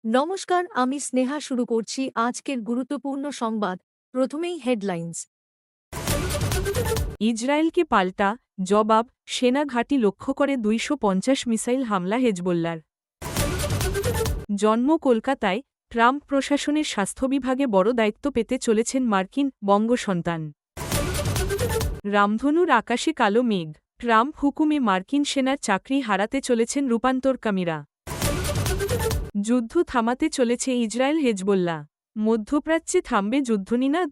নমস্কার, আমি স্নেহা শুরু করছি আজকের গুরুত্বপূর্ণ সংবাদ। প্রথমেই হেডলাইন্স। ইসরায়েলকে পাল্টা জবাব, সেনা ঘাঁটি লক্ষ্য করে ২৫০ মিসাইল হামলা হেজবোল্লার। জন্ম কলকাতায়, ট্রাম্প প্রশাসনের স্বাস্থ্য বিভাগে বড় দায়িত্ব পেতে চলেছেন মার্কিন বঙ্গসন্তান। রামধনুর আকাশে কালো মেঘ, ট্রাম্প হুকুমে মার্কিন সেনার চাকরি হারাতে চলেছেন রূপান্তরকামীরা। যুদ্ধ থামাতে চলেছে ইসরায়েল হেজবোল্লা, মধ্যপ্রাচ্যে থামবে যুদ্ধনিনাদ।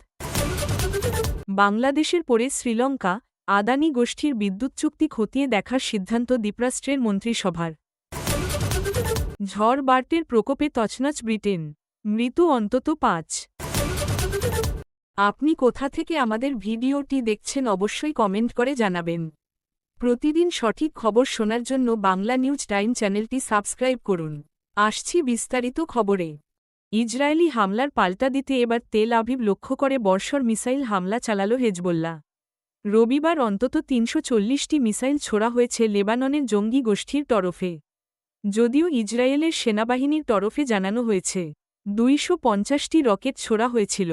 বাংলাদেশের পরে শ্রীলঙ্কা, আদানি গোষ্ঠীর বিদ্যুৎ চুক্তি খতিয়ে দেখার সিদ্ধান্ত দ্বীপরাষ্ট্রের মন্ত্রিসভার। ঝড় বার্টের প্রকোপে তছনছ ব্রিটেন, মৃত্যু অন্তত ৫। আপনি কোথা থেকে আমাদের ভিডিওটি দেখছেন অবশ্যই কমেন্ট করে জানাবেন। প্রতিদিন সঠিক খবর শোনার জন্য বাংলা নিউজ টাইম চ্যানেলটি সাবস্ক্রাইব করুন। আসছি বিস্তারিত খবরে। ইসরায়েলি হামলার পাল্টা দিতে এবার তেল আভিভ লক্ষ্য করে বর্ষর মিসাইল হামলা চালাল হেজবোল্লা। রবিবার অন্তত ৩৪০টি মিসাইল ছোড়া হয়েছে লেবাননের জঙ্গি গোষ্ঠীর তরফে। যদিও ইসরায়েলের সেনাবাহিনীর তরফে জানানো হয়েছে ২৫০টি রকেট ছোড়া হয়েছিল।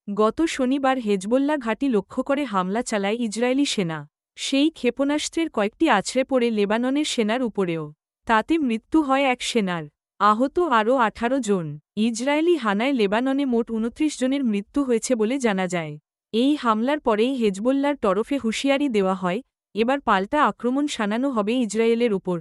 গত শনিবার হেজবোল্লা ঘাঁটি লক্ষ্য করে হামলা চালায় ইসরায়েলি সেনা। সেই ক্ষেপণাস্ত্রের কয়েকটি আছড়ে পড়ে লেবাননের সেনার উপরেও। তাতে মৃত্যু হয় এক সেনার, আহত আরও ১৮ জন। ইসরায়েলি হানায় লেবাননে মোট ২৯ জনের মৃত্যু হয়েছে বলে জানা যায়। এই হামলার পরেই হেজবোল্লার তরফে হুঁশিয়ারি দেওয়া হয়, এবার পাল্টা আক্রমণ শানানো হবে ইসরায়েলের উপর।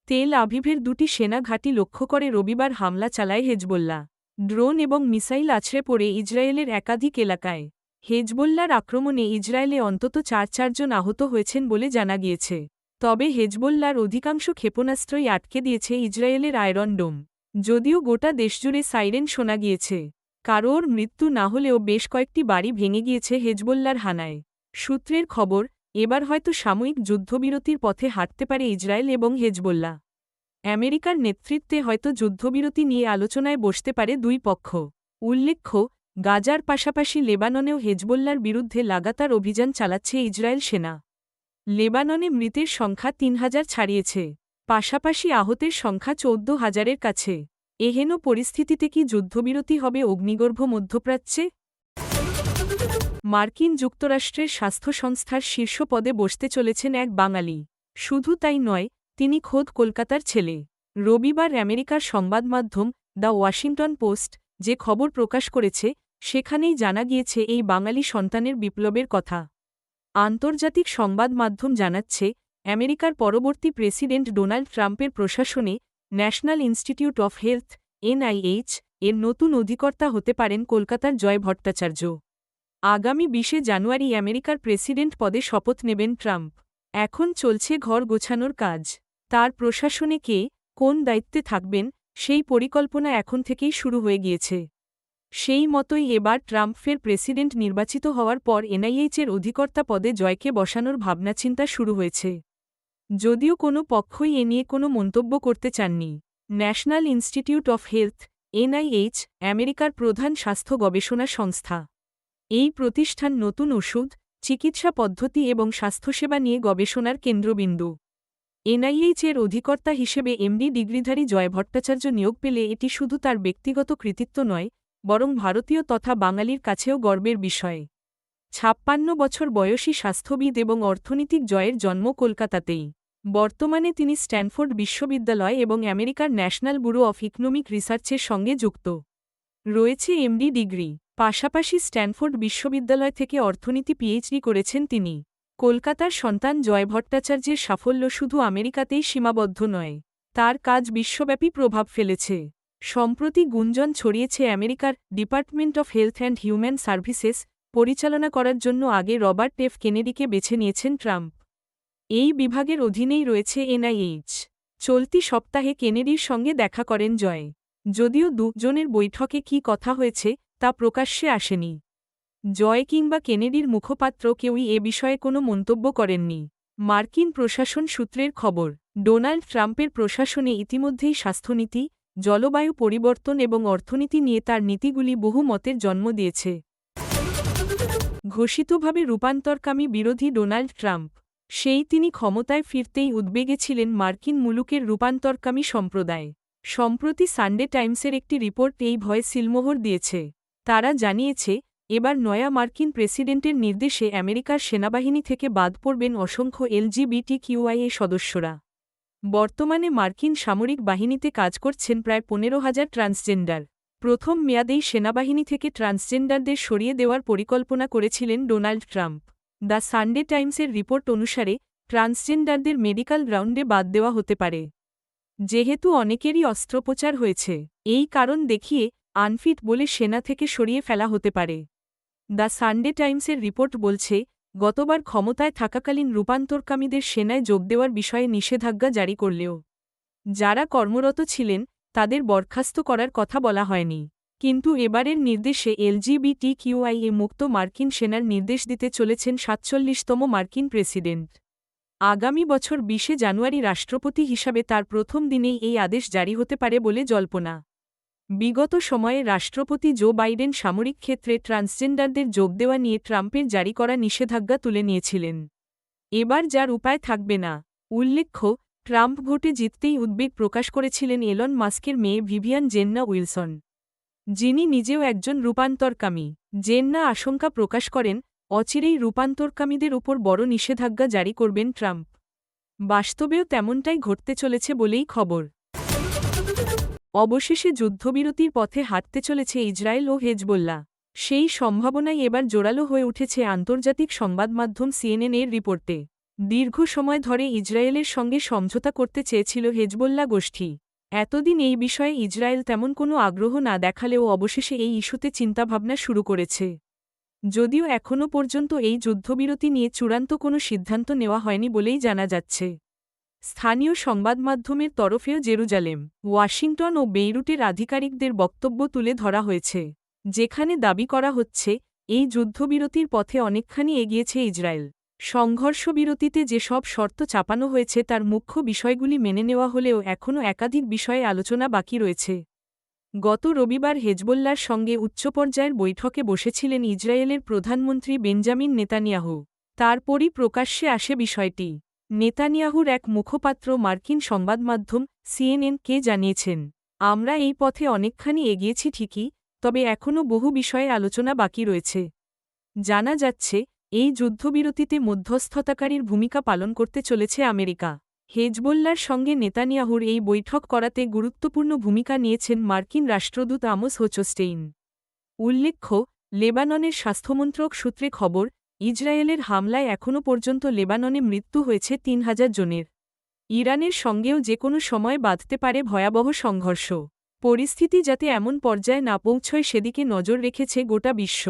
তেল আভিভের দুটি সেনা ঘাঁটি লক্ষ্য করে রবিবার হামলা চালায় হেজবোল্লা। ড্রোন এবং মিসাইল আছড়ে পড়ে ইসরায়েলের একাধিক এলাকায়। হেজবোল্লার আক্রমণে ইসরায়েলে অন্তত ৪ জন আহত হয়েছেন বলে জানা গিয়েছে। তবে হেজবোল্লার অধিকাংশ ক্ষেপণাস্ত্রই আটকে দিয়েছে ইসরায়েলের আয়রন ডোম। যদিও গোটা দেশজুড়ে সাইরেন শোনা গিয়েছে। কারোর মৃত্যু না হলেও বেশ কয়েকটি বাড়ি ভেঙে গিয়েছে হেজবোল্লার হানায়। সূত্রের খবর, এবার হয়তো সাময়িক যুদ্ধবিরতির পথে হাঁটতে পারে ইসরায়েল এবং হেজবোল্লা। আমেরিকার নেতৃত্বে হয়তো যুদ্ধবিরতি নিয়ে আলোচনায় বসতে পারে দুই পক্ষ। উল্লেখ্য, গাজার পাশাপাশি লেবাননেও হেজবোল্লার বিরুদ্ধে লাগাতার অভিযান চালাচ্ছে ইসরায়েল সেনা। লেবাননে মৃতের সংখ্যা ৩,০০০ ছাড়িয়েছে, পাশাপাশি আহতের সংখ্যা ১৪,০০০-এর কাছে। এহেন পরিস্থিতিতে কি যুদ্ধবিরতি হবে অগ্নিগর্ভ মধ্যপ্রাচ্যে? মার্কিন যুক্তরাষ্ট্রের স্বাস্থ্য সংস্থার শীর্ষ পদে বসতে চলেছেন এক বাঙালি। শুধু তাই নয়, তিনি খোদ কলকাতার ছেলে। রবিবার আমেরিকার সংবাদমাধ্যম দ্য ওয়াশিংটন পোস্ট যে খবর প্রকাশ করেছে, সেখানেই জানা গিয়েছে এই বাঙালি সন্তানের বিপ্লবের কথা। আন্তর্জাতিক সংবাদ মাধ্যম জানাচ্ছে, আমেরিকার পরবর্তী প্রেসিডেন্ট ডোনাল্ড ট্রাম্পের প্রশাসনে national institute of health NIH এর নতুন অধিকর্তা হতে পারেন কলকাতার জয় ভট্টাচার্য। আগামী ২০ জানুয়ারি আমেরিকার প্রেসিডেন্ট পদে শপথ নেবেন ট্রাম্প। এখন চলছে ঘর গোছানোর কাজ। তার প্রশাসনে কে কোন দায়িত্বে থাকবেন, সেই পরিকল্পনা এখন থেকেই শুরু হয়ে গিয়েছে। সেই মতোই এবার ট্রাম্প ফের প্রেসিডেন্ট নির্বাচিত হওয়ার পর NIH-এর অধিকর্তা পদে জয়কে বসানোর ভাবনাচিন্তা শুরু হয়েছে। যদিও কোনো পক্ষই এ নিয়ে কোনো মন্তব্য করতে চাননি। National institute of health NIH আমেরিকার প্রধান স্বাস্থ্য গবেষণা সংস্থা। এই প্রতিষ্ঠান নতুন ওষুধ, চিকিৎসা পদ্ধতি এবং স্বাস্থ্যসেবা নিয়ে গবেষণার কেন্দ্রবিন্দু। NIH-এর অধিকর্তা হিসেবে MD ডিগ্রিধারী জয় ভট্টাচার্য নিয়োগ পেলে এটি শুধু তার ব্যক্তিগত কৃতিত্ব নয়, বরং ভারতীয় তথা বাঙালির কাছেও গর্বের বিষয়। ৫৬ বছর বয়সী স্বাস্থ্যবিদ এবং অর্থনীতিক জয়ের জন্ম কলকাতাতেই। বর্তমানে তিনি স্ট্যানফোর্ড বিশ্ববিদ্যালয় এবং আমেরিকার ন্যাশনাল ব্যুরো অফ ইকোনমিক রিসার্চের সঙ্গে যুক্ত। রয়েছে MD ডিগ্রি, পাশাপাশি স্ট্যানফোর্ড বিশ্ববিদ্যালয় থেকে অর্থনীতি PhD করেছেন তিনি। কলকাতার সন্তান জয় ভট্টাচার্যের সাফল্য শুধু আমেরিকাতেই সীমাবদ্ধ নয়, তার কাজ বিশ্বব্যাপী প্রভাব ফেলেছে। সম্প্রতি গুঞ্জন ছড়িয়েছে আমেরিকার department of health and human services পরিচালনা করার জন্য আগে রবার্ট F কেনেডিকে বেছে নিয়েছেন ট্রাম্প। এই বিভাগের অধীনেই রয়েছে NIH। চলতি সপ্তাহে কেনেডির সঙ্গে দেখা করেন জয়। যদিও দুজনের বৈঠকে কী কথা হয়েছে, তা প্রকাশ্যে আসেনি। জয় কিংবা কেনেডির মুখপাত্র কেউই এ বিষয়ে কোনো মন্তব্য করেননি। মার্কিন প্রশাসন সূত্রের খবর, ডোনাল্ড ট্রাম্পের প্রশাসনে ইতিমধ্যেই স্বাস্থ্যনীতি, জলবায়ু পরিবর্তন এবং অর্থনীতি নিয়ে তার নীতিগুলি বহু মতের জন্ম দিয়েছে। ঘোষিতভাবে রূপান্তরকামী বিরোধী ডোনাল্ড ট্রাম্প, সেই তিনি ক্ষমতায় ফিরতেই উদ্বেগে ছিলেন মার্কিন মুলুকের রূপান্তরকামী সম্প্রদায়। সম্প্রতি সানডে টাইমসের একটি রিপোর্ট এই ভয়ে সিলমোহর দিয়েছে। তারা জানিয়েছে, এবার নয়া মার্কিন প্রেসিডেন্টের নির্দেশে আমেরিকার সেনাবাহিনী থেকে বাদ পড়বেন অসংখ্য LGBTQIA সদস্যরা। বর্তমানে মার্কিন সামরিক বাহিনীতে কাজ করছেন প্রায় 15,000 ট্রান্সজেন্ডার। প্রথম মেয়াদেই সেনাবাহিনী থেকে ট্রান্সজেন্ডারদের সরিয়ে দেওয়ার পরিকল্পনা করেছিলেন ডোনাল্ড ট্রাম্প। দ্য সানডে টাইমসের রিপোর্ট অনুসারে ট্রান্সজেন্ডারদের মেডিকেল গ্রাউন্ডে বাদ দেওয়া হতে পারে। যেহেতু অনেকেরই অস্ত্রোপচার হয়েছে, এই কারণ দেখিয়ে আনফিট বলে সেনা থেকে সরিয়ে ফেলা হতে পারে। দ্য সানডে টাইমসের রিপোর্ট বলছে, গতবার ক্ষমতায় থাকাকালীন রূপান্তরকামীদের সেনায় যোগ দেওয়ার বিষয়ে নিষেধাজ্ঞা জারি করলেও যারা কর্মরত ছিলেন তাদের বরখাস্ত করার কথা বলা হয়নি। কিন্তু এবারের নির্দেশে LGBTQIA মুক্ত মার্কিন সেনার নির্দেশ দিতে চলেছেন ৪৭তম মার্কিন প্রেসিডেন্ট। আগামী বছর ২০ জানুয়ারি রাষ্ট্রপতি হিসাবে তার প্রথম দিনেই এই আদেশ জারি হতে পারে বলে জল্পনা। বিগত সময়ে রাষ্ট্রপতি জো বাইডেন সামরিক ক্ষেত্রে ট্রান্সজেন্ডারদের যোগ দেওয়া নিয়ে ট্রাম্পের জারি করা নিষেধাজ্ঞা তুলে নিয়েছিলেন। এবার যার উপায় থাকবে না। উল্লেখ্য, ট্রাম্প ভোটে জিততেই উদ্বেগ প্রকাশ করেছিলেন এলন মাস্কের মেয়ে ভিভিয়ান জেন্না উইলসন, যিনি নিজেও একজন রূপান্তরকামী। জেন্না আশঙ্কা প্রকাশ করেন, অচিরেই রূপান্তরকামীদের উপর বড় নিষেধাজ্ঞা জারি করবেন ট্রাম্প। বাস্তবেও তেমনটাই ঘটতে চলেছে বলেই খবর। অবশেষে যুদ্ধবিরতির পথে হাঁটতে চলেছে ইসরায়েল ও হেজবোল্লাহ। সেই সম্ভাবনাই এবার জোরালো হয়ে উঠেছে আন্তর্জাতিক সংবাদমাধ্যম CNN এর রিপোর্টে। দীর্ঘ সময় ধরে ইসরায়েলের সঙ্গে সমঝোতা করতে চেয়েছিল হেজবোল্লাহ গোষ্ঠী। এতদিন এই বিষয়ে ইসরায়েল তেমন কোনো আগ্রহ না দেখালেও অবশেষে এই ইস্যুতে চিন্তাভাবনা শুরু করেছে। যদিও এখনও পর্যন্ত এই যুদ্ধবিরতি নিয়ে চূড়ান্ত কোনো সিদ্ধান্ত নেওয়া হয়নি বলেই জানা যাচ্ছে। স্থানীয় সংবাদমাধ্যমের তরফেও জেরুজালেম, ওয়াশিংটন ও বেইরুটের আধিকারিকদের বক্তব্য তুলে ধরা হয়েছে, যেখানে দাবি করা হচ্ছে এই যুদ্ধবিরতির পথে অনেকখানি এগিয়েছে ইসরায়েল। সংঘর্ষবিরতিতে যেসব শর্ত চাপানো হয়েছে তার মুখ্য বিষয়গুলি মেনে নেওয়া হলেও এখনও একাধিক বিষয়ে আলোচনা বাকি রয়েছে। গত রবিবার হেজবোল্লার সঙ্গে উচ্চপর্যায়ের বৈঠকে বসেছিলেন ইসরায়েলের প্রধানমন্ত্রী বেঞ্জামিন নেতানিয়াহু। তারপরই প্রকাশ্যে আসে বিষয়টি। নেতানিয়াহুর এক মুখপাত্র মার্কিন সংবাদমাধ্যম CNN-কে জানিয়েছেন, আমরা এই পথে অনেকখানি এগিয়েছি ঠিকই, তবে এখনও বহু বিষয়ে আলোচনা বাকি রয়েছে। জানা যাচ্ছে, এই যুদ্ধবিরতিতে মধ্যস্থতাকারীর ভূমিকা পালন করতে চলেছে আমেরিকা। হেজবোল্লার সঙ্গে নেতানিয়াহুর এই বৈঠক করাতে গুরুত্বপূর্ণ ভূমিকা নিয়েছেন মার্কিন রাষ্ট্রদূত আমোস হোচস্টেইন। উল্লেখ্য, লেবাননের স্বাস্থ্যমন্ত্রক সূত্রে খবর, ইসরায়েলের হামলায় এখনও পর্যন্ত লেবাননে মৃত্যু হয়েছে ৩,০০০ জনের। ইরানের সঙ্গেও যে কোনো সময় বাধতে পারে ভয়াবহ সংঘর্ষ। পরিস্থিতি যাতে এমন পর্যায়ে না পৌঁছয় সেদিকে নজর রেখেছে গোটা বিশ্ব,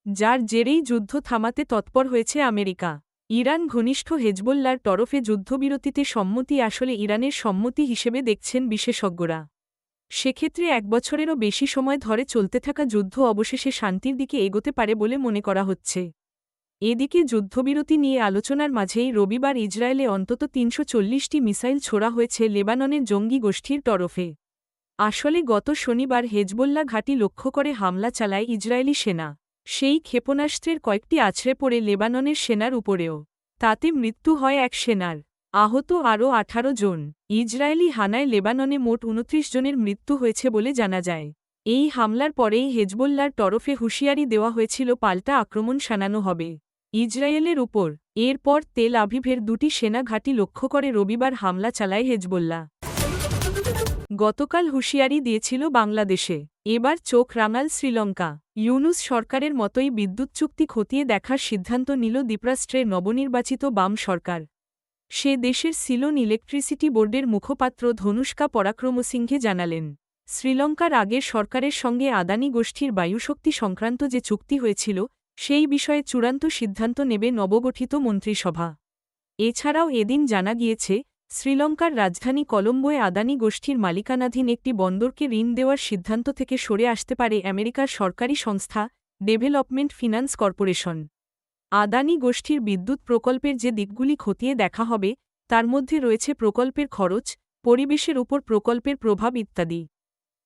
যার জেরেই যুদ্ধ থামাতে তৎপর হয়েছে আমেরিকা। ইরান ঘনিষ্ঠ হেজবোল্লার তরফে যুদ্ধবিরতিতে সম্মতি আসলে ইরানের সম্মতি হিসেবে দেখছেন বিশেষজ্ঞরা। সেক্ষেত্রে ১ বছরেরও বেশি সময় ধরে চলতে থাকা যুদ্ধ অবশেষে শান্তির দিকে এগোতে পারে বলে মনে করা হচ্ছে। এদিকে যুদ্ধবিরতি নিয়ে আলোচনার মাঝেই রবিবার ইসরায়েলে অন্তত ৩৪০টি মিসাইল ছোড়া হয়েছে লেবাননের জঙ্গি গোষ্ঠীর তরফে। আসলে গত শনিবার হেজবোল্লাহ ঘাঁটি লক্ষ্য করে হামলা চালায় ইসরায়েলি সেনা। সেই ক্ষেপণাস্ত্রের কয়েকটি আছড়ে পড়ে লেবাননের সেনার উপরেও। তাতে মৃত্যু হয় এক সেনার, আহত আরও ১৮ জন। ইসরায়েলি হানায় লেবাননে মোট ২৯ জনের মৃত্যু হয়েছে বলে জানা যায়। এই হামলার পরেই হেজবোল্লার তরফে হুঁশিয়ারি দেওয়া হয়েছিল পাল্টা আক্রমণ শানানো হবে ইসরায়েলের উপর। এরপর তেল আভিভের ২টি সেনা ঘাঁটি লক্ষ্য করে রবিবার হামলা চালায় হেজবোল্লাহ। গতকাল হুঁশিয়ারি দিয়েছিল বাংলাদেশে, এবার চোখ রাঙাল শ্রীলঙ্কা। ইউনুস সরকারের মতোই বিদ্যুৎ চুক্তি খতিয়ে দেখার সিদ্ধান্ত নিল দ্বীপরাষ্ট্রের নবনির্বাচিত বাম সরকার। সে দেশের সিলোন ইলেকট্রিসিটি বোর্ডের মুখপাত্র ধনুষ্কা পরাক্রমসিংহে জানালেন, শ্রীলঙ্কার আগের সরকারের সঙ্গে আদানি গোষ্ঠীর বায়ুশক্তি সংক্রান্ত যে চুক্তি হয়েছিল সেই বিষয়ে চূড়ান্ত সিদ্ধান্ত নেবে নবগঠিত মন্ত্রিসভা। এছাড়াও এদিন জানা গিয়েছে, শ্রীলঙ্কার রাজধানী কলম্বোয় আদানি গোষ্ঠীর মালিকানাধীন একটি বন্দরকে ঋণ দেওয়ার সিদ্ধান্ত থেকে সরে আসতে পারে আমেরিকার সরকারি সংস্থা ডেভেলপমেন্ট ফিন্যান্স কর্পোরেশন। আদানি গোষ্ঠীর বিদ্যুৎ প্রকল্পের যে দিকগুলি খতিয়ে দেখা হবে তার মধ্যে রয়েছে প্রকল্পের খরচ, পরিবেশের উপর প্রকল্পের প্রভাব ইত্যাদি।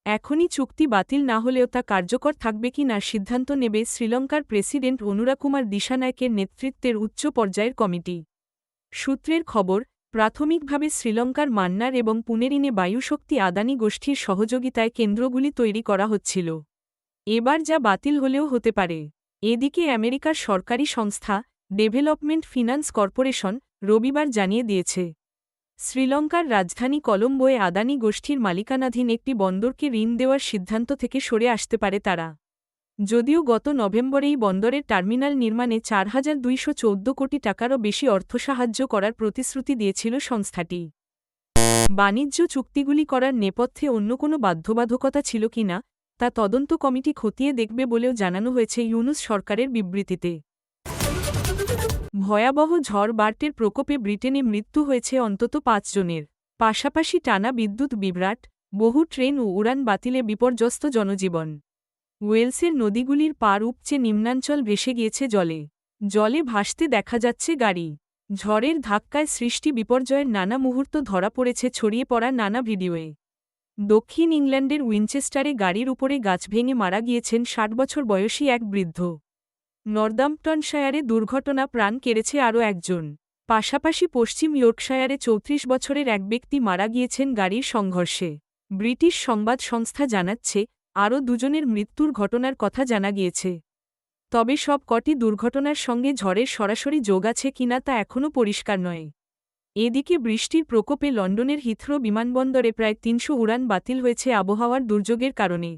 এখনই চুক্তি বাতিল না হলেও তা কার্যকর থাকবে কি না সিদ্ধান্ত নেবে শ্রীলঙ্কার প্রেসিডেন্ট অনুরাকুমার দিশানায়কের নেতৃত্বের উচ্চ পর্যায়ের কমিটি। সূত্রের খবর, প্রাথমিকভাবে শ্রীলঙ্কার মান্নার এবং পুনেরিনে বায়ুশক্তি আদানি গোষ্ঠীর সহযোগিতায় কেন্দ্রগুলি তৈরি করা হচ্ছিল। এবার যা বাতিল হলেও হতে পারে। এদিকে আমেরিকার সরকারি সংস্থা ডেভেলপমেন্ট ফিন্যান্স কর্পোরেশন রবিবার জানিয়ে দিয়েছে, শ্রীলঙ্কার রাজধানী কলম্বোয় আদানি গোষ্ঠীর মালিকানাধীন একটি বন্দরকে ঋণ দেওয়ার সিদ্ধান্ত থেকে সরে আসতে পারে তারা। যদিও গত নভেম্বরেই বন্দরের টার্মিনাল নির্মাণে ৪,২১৪ কোটি টাকারও বেশি অর্থসাহায্য করার প্রতিশ্রুতি দিয়েছিল সংস্থাটি। বাণিজ্য চুক্তিগুলি করার নেপথ্যে অন্য কোনো বাধ্যবাধকতা ছিল কিনা তা তদন্ত কমিটি খতিয়ে দেখবে বলেও জানানো হয়েছে ইউনুস সরকারের বিবৃতিতে। ভয়াবহ ঝড় বার্টের প্রকোপে ব্রিটেনে মৃত্যু হয়েছে অন্তত ৫ জনের। পাশাপাশি টানা বিদ্যুৎ বিভ্রাট, বহু ট্রেন ও উড়ান বাতিলে বিপর্যস্ত জনজীবন। ওয়েলসের নদীগুলির পার উপচে নিম্নাঞ্চল ভেসে গিয়েছে জলে। জলে ভাসতে দেখা যাচ্ছে গাড়ি। ঝড়ের ধাক্কায় সৃষ্টি বিপর্যয়ের নানা মুহূর্ত ধরা পড়েছে ছড়িয়ে পড়া নানা ভিডিওয়ে। দক্ষিণ ইংল্যান্ডের উইনচেস্টারে গাড়ির উপরে গাছ ভেঙে মারা গিয়েছেন ৬০ বছর বয়সী এক বৃদ্ধ। নর্দাম্পটনশায়ারে দুর্ঘটনা, প্রাণ কেড়েছে আরও একজন। পাশাপাশি পশ্চিম ইয়র্কশায়ারে ৩৪ বছরের এক ব্যক্তি মারা গিয়েছেন গাড়ির সংঘর্ষে। ব্রিটিশ সংবাদ সংস্থা জানাচ্ছে, আরও দুজনের মৃত্যুর ঘটনার কথা জানা গিয়েছে। তবে সব কটি দুর্ঘটনার সঙ্গে ঝড়ের সরাসরি যোগ আছে কিনা তা এখনও পরিষ্কার নয়। এদিকে বৃষ্টির প্রকোপে লন্ডনের হিথ্রো বিমানবন্দরে প্রায় ৩০০ উড়ান বাতিল হয়েছে আবহাওয়ার দুর্যোগের কারণে।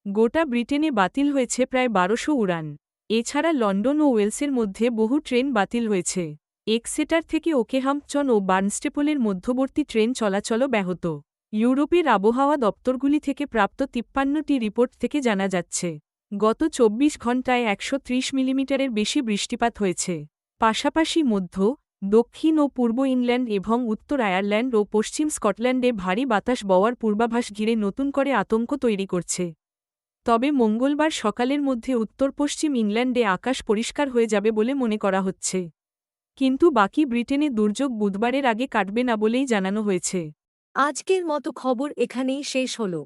গোটা ব্রিটেনে বাতিল হয়েছে প্রায় ১২০০ উড়ান। এছাড়া লন্ডন ও ওয়েলসের মধ্যে বহু ট্রেন বাতিল হয়েছে। এক্সেটার থেকে ওকেহাম্পটন ও বার্নস্টেপলের মধ্যবর্তী ট্রেন চলাচলও ব্যাহত। ইউরোপের আবহাওয়া দপ্তরগুলি থেকে প্রাপ্ত ৫৩টি রিপোর্ট থেকে জানা যাচ্ছে, গত ২৪ ঘণ্টায় ১৩০ মিলিমিটারের বেশি বৃষ্টিপাত হয়েছে। পাশাপাশি মধ্য, দক্ষিণ ও পূর্ব ইংল্যান্ড এবং উত্তর আয়ারল্যান্ড ও পশ্চিম স্কটল্যান্ডে ভারী বাতাস বওয়ার পূর্বাভাস ঘিরে নতুন করে আতঙ্ক তৈরি করছে। তবে মঙ্গলবার সকালের মধ্যে উত্তর পশ্চিম ইংল্যান্ডে আকাশ পরিষ্কার হয়ে যাবে বলে মনে করা হচ্ছে। কিন্তু বাকি ব্রিটেনে দুর্যোগ বুধবারের আগে কাটবে না বলেই জানানো হয়েছে। আজকের মতো খবর এখানেই শেষ হলো।